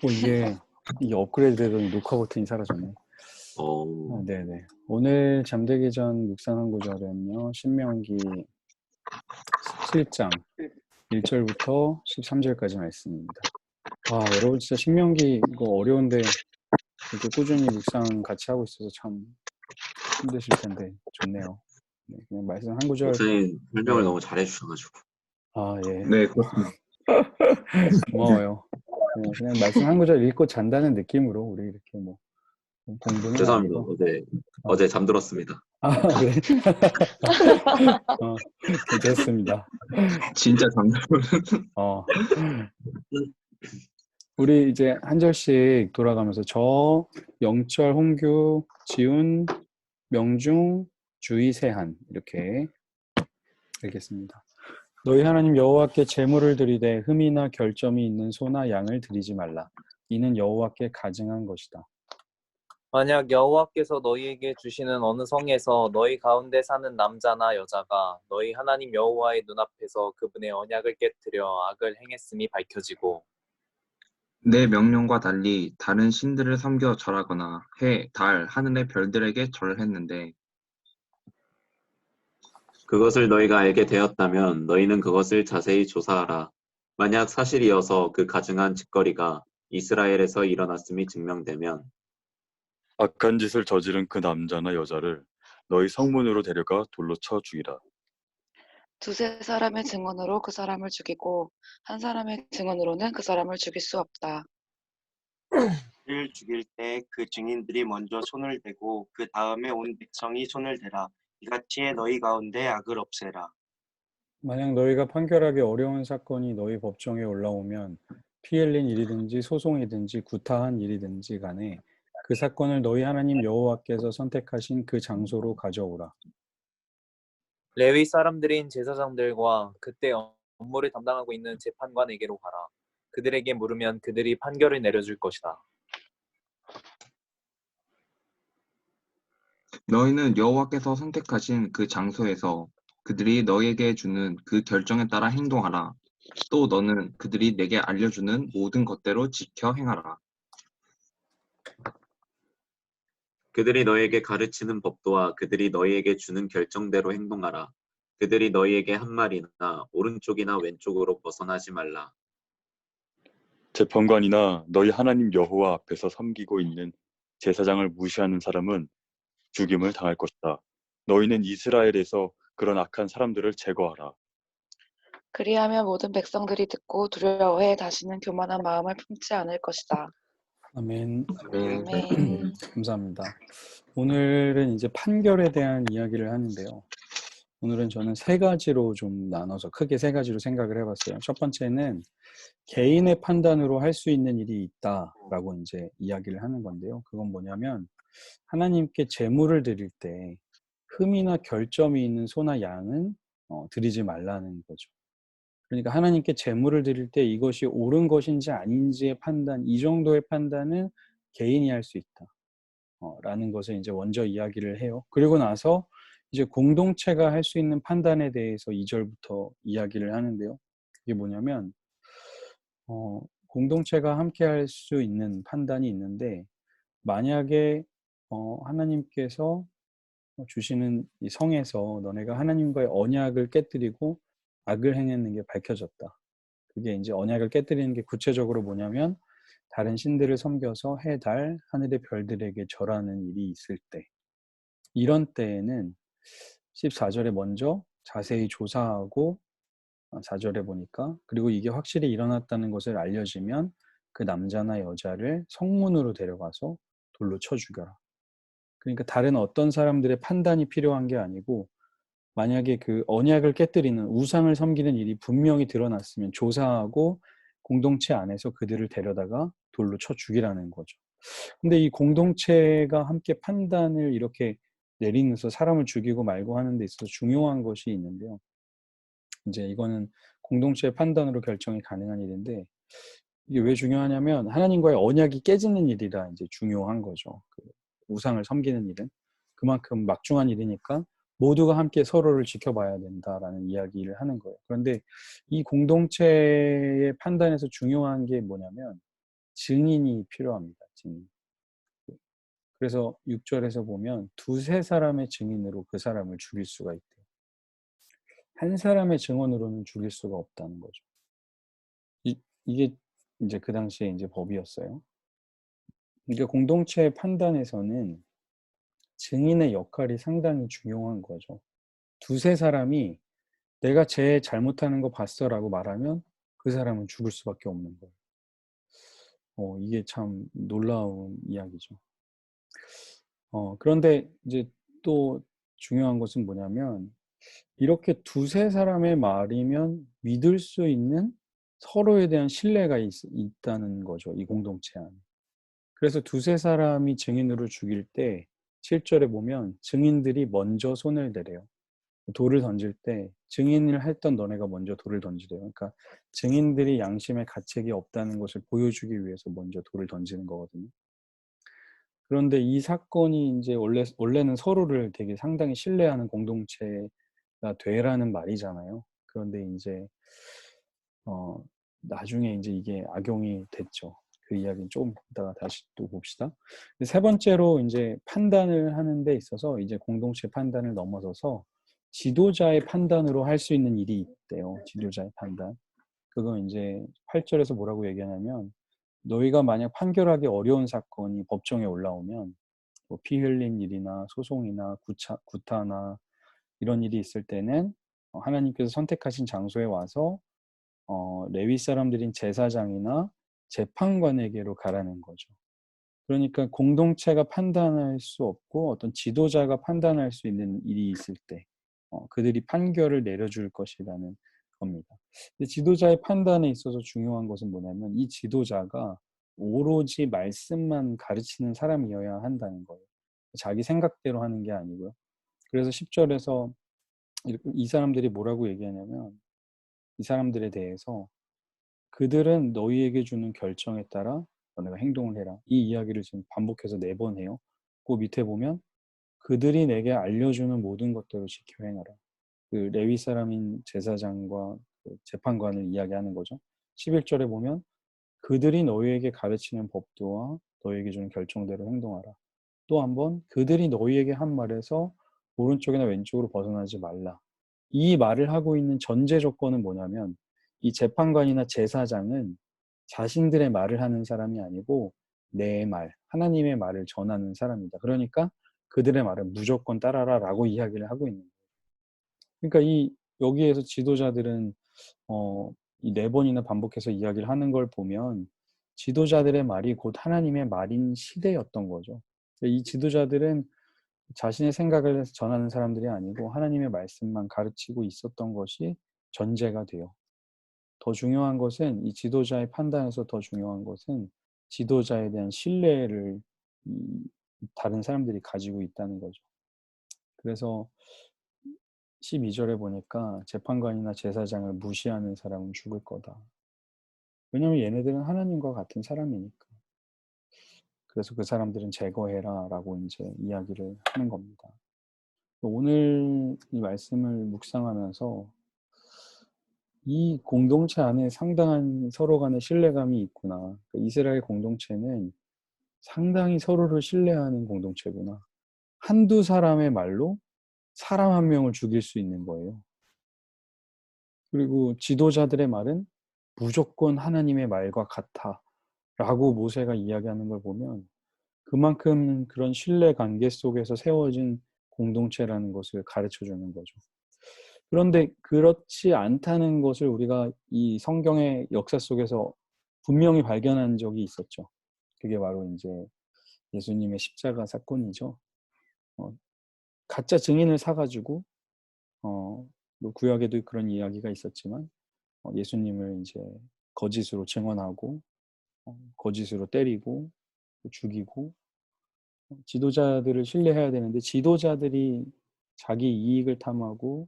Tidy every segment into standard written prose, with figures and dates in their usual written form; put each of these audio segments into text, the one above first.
이게 업그레이드 되더니 녹화 버튼이 사라졌네. 네네. 오늘 잠들기 전 묵상한 구절은요, 신명기 17장 1절부터 13절까지 말씀입니다. 여러분 진짜 신명기 이거 어려운데 이렇게 꾸준히 묵상 같이 하고 있어서 참 힘드실 텐데 좋네요. 네, 그냥 말씀 한 구절. 목사님 설명을 네. 너무 잘해주셔가지고. 예. 네, 그렇습니다. 고마워요. 그냥 말씀 한 구절 읽고 잔다는 느낌으로 우리 이렇게 뭐 공부는 죄송합니다. 아니고. 어제 잠들었습니다. 그래? 괜찮습니다. 진짜 장난으로. 우리 이제 한 절씩 돌아가면서 저, 영철, 홍규, 지훈, 명중, 주의, 세한 이렇게 읽겠습니다. 너희 하나님 여호와께 제물을 드리되 흠이나 결점이 있는 소나 양을 드리지 말라. 이는 여호와께 가증한 것이다. 만약 여호와께서 너희에게 주시는 어느 성에서 너희 가운데 사는 남자나 여자가 너희 하나님 여호와의 눈앞에서 그분의 언약을 깨뜨려 악을 행했음이 밝혀지고 내 명령과 달리 다른 신들을 섬겨 절하거나 해, 달, 하늘의 별들에게 절했는데 그것을 너희가 알게 되었다면 너희는 그것을 자세히 조사하라. 만약 사실이어서 그 가증한 짓거리가 이스라엘에서 일어났음이 증명되면 악한 짓을 저지른 그 남자나 여자를 너희 성문으로 데려가 돌로 쳐 죽이라. 두세 사람의 증언으로 그 사람을 죽이고 한 사람의 증언으로는 그 사람을 죽일 수 없다. 그를 죽일 때 그 증인들이 먼저 손을 대고 그 다음에 온 백성이 손을 대라. 이같이 해 너희 가운데 악을 없애라. 만약 너희가 판결하기 어려운 사건이 너희 법정에 올라오면 피 흘린 일이든지 소송이든지 구타한 일이든지 간에 그 사건을 너희 하나님 여호와께서 선택하신 그 장소로 가져오라. 레위 사람들인 제사장들과 그때 업무를 담당하고 있는 재판관에게로 가라. 그들에게 물으면 그들이 판결을 내려줄 것이다. 너희는 여호와께서 선택하신 그 장소에서 그들이 너희에게 주는 그 결정에 따라 행동하라. 또 너는 그들이 내게 알려주는 모든 것대로 지켜 행하라. 그들이 너희에게 가르치는 법도와 그들이 너희에게 주는 결정대로 행동하라. 그들이 너희에게 한 말이나 오른쪽이나 왼쪽으로 벗어나지 말라. 재판관이나 너희 하나님 여호와 앞에서 섬기고 있는 제사장을 무시하는 사람은 죽임을 당할 것이다. 너희는 이스라엘에서 그런 악한 사람들을 제거하라. 그리하면 모든 백성들이 듣고 두려워해 다시는 교만한 마음을 품지 않을 것이다. 아멘. 아멘. 감사합니다. 오늘은 이제 판결에 대한 이야기를 하는데요. 오늘은 저는 세 가지로 좀 나눠서 크게 세 가지로 생각을 해봤어요. 첫 번째는 개인의 판단으로 할 수 있는 일이 있다라고 이제 이야기를 하는 건데요. 그건 뭐냐면 하나님께 제물을 드릴 때 흠이나 결점이 있는 소나 양은 드리지 말라는 거죠. 그러니까 하나님께 제물을 드릴 때 이것이 옳은 것인지 아닌지의 판단, 이 정도의 판단은 개인이 할 수 있다. 라는 것을 이제 먼저 이야기를 해요. 그리고 나서 이제 공동체가 할 수 있는 판단에 대해서 2절부터 이야기를 하는데요. 이게 뭐냐면 공동체가 함께 할 수 있는 판단이 있는데 만약에 하나님께서 주시는 이 성에서 너네가 하나님과의 언약을 깨뜨리고 악을 행했는 게 밝혀졌다. 그게 이제 언약을 깨뜨리는 게 구체적으로 뭐냐면 다른 신들을 섬겨서 해, 달, 하늘의 별들에게 절하는 일이 있을 때 이런 때에는 14절에 먼저 자세히 조사하고 4절에 보니까 그리고 이게 확실히 일어났다는 것을 알려지면 그 남자나 여자를 성문으로 데려가서 돌로 쳐 죽여라. 그러니까 다른 어떤 사람들의 판단이 필요한 게 아니고 만약에 그 언약을 깨뜨리는 우상을 섬기는 일이 분명히 드러났으면 조사하고 공동체 안에서 그들을 데려다가 돌로 쳐 죽이라는 거죠. 근데 이 공동체가 함께 판단을 이렇게 내리면서 사람을 죽이고 말고 하는 데 있어서 중요한 것이 있는데요. 이제 이거는 공동체의 판단으로 결정이 가능한 일인데 이게 왜 중요하냐면 하나님과의 언약이 깨지는 일이라 이제 중요한 거죠. 그 우상을 섬기는 일은 그만큼 막중한 일이니까 모두가 함께 서로를 지켜봐야 된다라는 이야기를 하는 거예요. 그런데 이 공동체의 판단에서 중요한 게 뭐냐면 증인이 필요합니다. 증인. 그래서 6절에서 보면 두세 사람의 증인으로 그 사람을 죽일 수가 있대요. 한 사람의 증언으로는 죽일 수가 없다는 거죠. 이게 이제 그 당시에 이제 법이었어요. 그러니까 공동체의 판단에서는 증인의 역할이 상당히 중요한 거죠. 두세 사람이 내가 쟤 잘못하는 거 봤어라고 말하면 그 사람은 죽을 수밖에 없는 거예요. 이게 참 놀라운 이야기죠. 그런데 이제 또 중요한 것은 뭐냐면 이렇게 두세 사람의 말이면 믿을 수 있는 서로에 대한 신뢰가 있다는 거죠. 이 공동체 안에. 그래서 두세 사람이 증인으로 죽일 때 7절에 보면 증인들이 먼저 손을 대래요. 돌을 던질 때 증인을 했던 너네가 먼저 돌을 던지래요. 그러니까 증인들이 양심의 가책이 없다는 것을 보여주기 위해서 먼저 돌을 던지는 거거든요. 그런데 이 사건이 이제 원래는 서로를 되게 상당히 신뢰하는 공동체가 되라는 말이잖아요. 그런데 이제 나중에 이제 이게 악용이 됐죠. 그 이야기는 조금 이따가 다시 또 봅시다. 세 번째로 이제 판단을 하는 데 있어서 이제 공동체 판단을 넘어서서 지도자의 판단으로 할 수 있는 일이 있대요. 지도자의 판단. 그건 이제 8절에서 뭐라고 얘기하냐면 너희가 만약 판결하기 어려운 사건이 법정에 올라오면 뭐 피 흘린 일이나 소송이나 구타나 이런 일이 있을 때는 하나님께서 선택하신 장소에 와서 레위 사람들인 제사장이나 재판관에게로 가라는 거죠. 그러니까 공동체가 판단할 수 없고 어떤 지도자가 판단할 수 있는 일이 있을 때 그들이 판결을 내려줄 것이라는 겁니다. 근데 지도자의 판단에 있어서 중요한 것은 뭐냐면 이 지도자가 오로지 말씀만 가르치는 사람이어야 한다는 거예요. 자기 생각대로 하는 게 아니고요. 그래서 10절에서 이 사람들이 뭐라고 얘기하냐면 이 사람들에 대해서 그들은 너희에게 주는 결정에 따라 너네가 행동을 해라. 이 이야기를 지금 반복해서 4번 해요. 그 밑에 보면 그들이 내게 알려주는 모든 것들을 지켜 행하라. 그 레위 사람인 제사장과 그 재판관을 이야기하는 거죠. 11절에 보면 그들이 너희에게 가르치는 법도와 너희에게 주는 결정대로 행동하라. 또 한번 그들이 너희에게 한 말에서 오른쪽이나 왼쪽으로 벗어나지 말라. 이 말을 하고 있는 전제 조건은 뭐냐면 이 재판관이나 제사장은 자신들의 말을 하는 사람이 아니고 내 말, 하나님의 말을 전하는 사람이다. 그러니까 그들의 말을 무조건 따라라 라고 이야기를 하고 있는 거예요. 그러니까 여기에서 지도자들은 이 4번이나 반복해서 이야기를 하는 걸 보면 지도자들의 말이 곧 하나님의 말인 시대였던 거죠. 이 지도자들은 자신의 생각을 전하는 사람들이 아니고 하나님의 말씀만 가르치고 있었던 것이 전제가 돼요. 더 중요한 것은 이 지도자의 판단에서 더 중요한 것은 지도자에 대한 신뢰를 다른 사람들이 가지고 있다는 거죠. 그래서 12절에 보니까 재판관이나 제사장을 무시하는 사람은 죽을 거다. 왜냐하면 얘네들은 하나님과 같은 사람이니까. 그래서 그 사람들은 제거해라 라고 이제 이야기를 하는 겁니다. 오늘 이 말씀을 묵상하면서 이 공동체 안에 상당한 서로 간의 신뢰감이 있구나. 이스라엘 공동체는 상당히 서로를 신뢰하는 공동체구나. 한두 사람의 말로 사람 한 명을 죽일 수 있는 거예요. 그리고 지도자들의 말은 무조건 하나님의 말과 같아 라고 모세가 이야기하는 걸 보면 그만큼 그런 신뢰 관계 속에서 세워진 공동체라는 것을 가르쳐 주는 거죠. 그런데 그렇지 않다는 것을 우리가 이 성경의 역사 속에서 분명히 발견한 적이 있었죠. 그게 바로 이제 예수님의 십자가 사건이죠. 가짜 증인을 사가지고 뭐 구약에도 그런 이야기가 있었지만 예수님을 이제 거짓으로 증언하고 거짓으로 때리고 죽이고 지도자들을 신뢰해야 되는데 지도자들이 자기 이익을 탐하고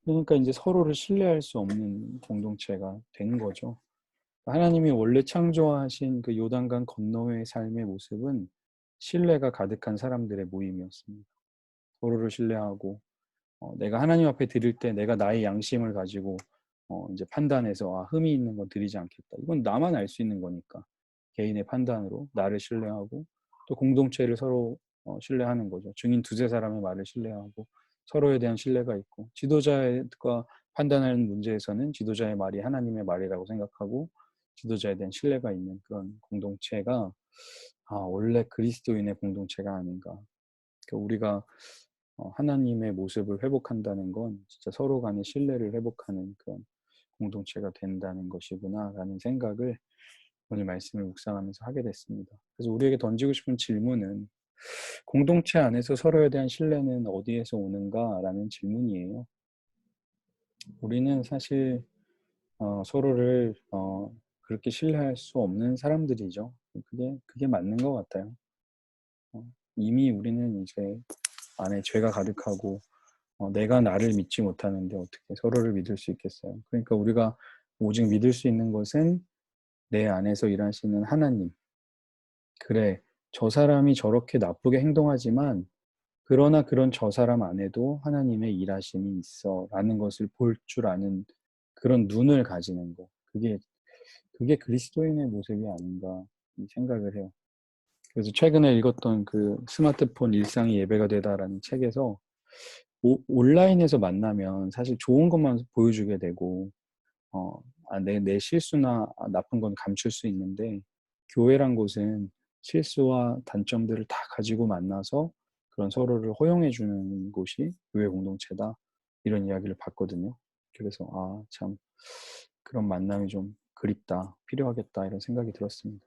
그러니까 이제 서로를 신뢰할 수 없는 공동체가 된 거죠. 하나님이 원래 창조하신 그 요단강 건너의 삶의 모습은 신뢰가 가득한 사람들의 모임이었습니다. 서로를 신뢰하고 내가 하나님 앞에 드릴 때 내가 나의 양심을 가지고 이제 판단해서 흠이 있는 건 드리지 않겠다. 이건 나만 알 수 있는 거니까 개인의 판단으로 나를 신뢰하고 또 공동체를 서로 신뢰하는 거죠. 증인 두세 사람의 말을 신뢰하고 서로에 대한 신뢰가 있고 지도자가 판단하는 문제에서는 지도자의 말이 하나님의 말이라고 생각하고 지도자에 대한 신뢰가 있는 그런 공동체가 원래 그리스도인의 공동체가 아닌가. 그러니까 우리가 하나님의 모습을 회복한다는 건 진짜 서로 간의 신뢰를 회복하는 그런 공동체가 된다는 것이구나라는 생각을 오늘 말씀을 묵상하면서 하게 됐습니다. 그래서 우리에게 던지고 싶은 질문은 공동체 안에서 서로에 대한 신뢰는 어디에서 오는가라는 질문이에요. 우리는 사실 서로를 그렇게 신뢰할 수 없는 사람들이죠. 그게 맞는 것 같아요. 이미 우리는 이제 안에 죄가 가득하고 내가 나를 믿지 못하는데 어떻게 서로를 믿을 수 있겠어요? 그러니까 우리가 오직 믿을 수 있는 것은 내 안에서 일하시는 하나님. 그래, 저 사람이 저렇게 나쁘게 행동하지만 그러나 그런 저 사람 안에도 하나님의 일하심이 있어 라는 것을 볼 줄 아는 그런 눈을 가지는 거. 그게 그리스도인의 모습이 아닌가 생각을 해요. 그래서 최근에 읽었던 그 스마트폰 일상이 예배가 되다라는 책에서 온라인에서 만나면 사실 좋은 것만 보여주게 되고 내 실수나 나쁜 건 감출 수 있는데 교회란 곳은 실수와 단점들을 다 가지고 만나서 그런 서로를 허용해 주는 곳이 교회 공동체다. 이런 이야기를 봤거든요. 그래서 참 그런 만남이 좀 그립다, 필요하겠다 이런 생각이 들었습니다.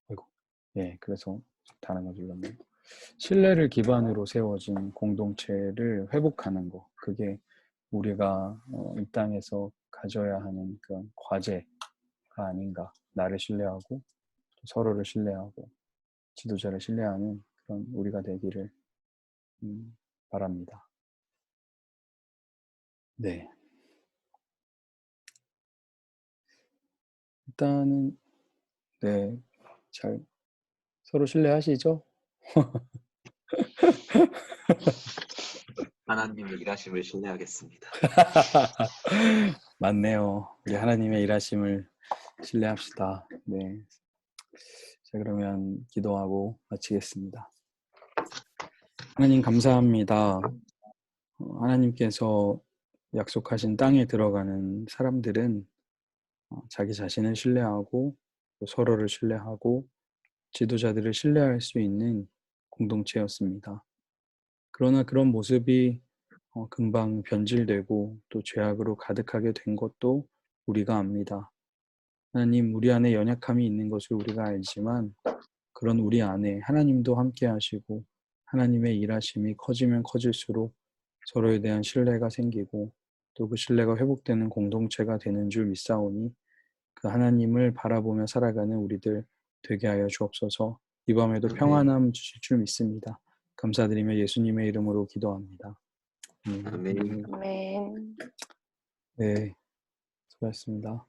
아이고, 예, 그래서 단어가 눌렀네요. 신뢰를 기반으로 세워진 공동체를 회복하는 거, 그게 우리가 이 땅에서 가져야 하는 그런 과제가 아닌가. 나를 신뢰하고 서로를 신뢰하고 지도자를 신뢰하는 그런 우리가 되기를 바랍니다. 네. 일단은 네, 잘 서로 신뢰하시죠? 하나님의 일하심을 신뢰하겠습니다. 맞네요. 우리 하나님의 일하심을 신뢰합시다. 네. 자, 그러면 기도하고 마치겠습니다. 하나님 감사합니다. 하나님께서 약속하신 땅에 들어가는 사람들은 자기 자신을 신뢰하고 또 서로를 신뢰하고 지도자들을 신뢰할 수 있는 공동체였습니다. 그러나 그런 모습이 금방 변질되고 또 죄악으로 가득하게 된 것도 우리가 압니다. 하나님, 우리 안에 연약함이 있는 것을 우리가 알지만 그런 우리 안에 하나님도 함께 하시고 하나님의 일하심이 커지면 커질수록 서로에 대한 신뢰가 생기고 또 그 신뢰가 회복되는 공동체가 되는 줄 믿사오니 그 하나님을 바라보며 살아가는 우리들 되게 하여 주옵소서. 이 밤에도 평안함 주실 줄 믿습니다. 감사드리며 예수님의 이름으로 기도합니다. 아멘. 아멘. 네, 수고하셨습니다.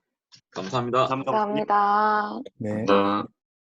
감사합니다. 감사합니다. 네. 나